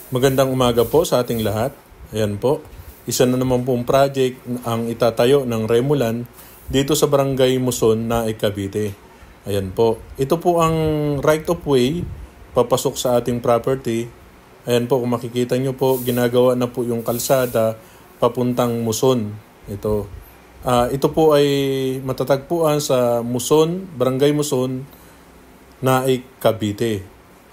Magandang umaga po sa ating lahat. Ayan po, isa na naman pong project ang itatayo ng Remulan dito sa Barangay Muson na Cavite. Ayan po, ito po ang right of way papasok sa ating property. Ayan po, kung makikita nyo po, ginagawa na po yung kalsada papuntang Muson. Ito po ay matatagpuan sa Muson, Barangay Muson na Cavite.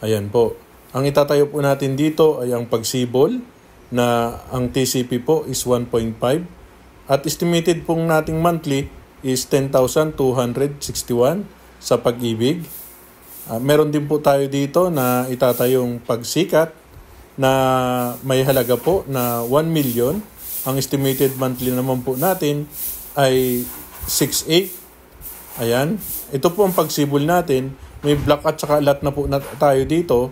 Ayan po. Ang itatayo po natin dito ay ang pagsibol na ang TCP po is 1.5 at estimated pong nating monthly is 10,261 sa Pag-ibig. Meron din po tayo dito na itatayong Pagsikat na may halaga po na 1 million. Ang estimated monthly naman po natin ay 6.8. Ayan. Ito po ang pagsibol natin. May block at saka lot na po tayo dito.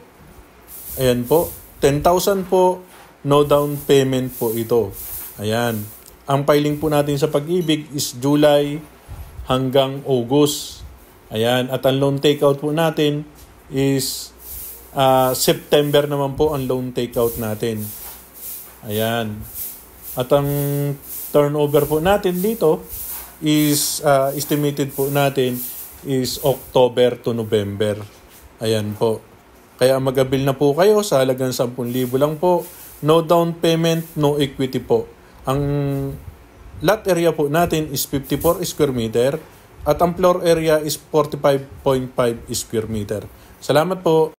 Ayan po, 10,000 po, no down payment po ito. Ayan. Ang filing po natin sa Pag-ibig is July hanggang August. Ayan. At ang loan takeout po natin is September naman po ang loan takeout natin. Ayan. At ang turnover po natin dito is estimated po natin is October to November. Ayan po. Kaya mag-avail na po kayo sa halagang 10,000 lang po. No down payment, no equity po. Ang lot area po natin is 54 square meter at ang floor area is 45.5 square meter. Salamat po.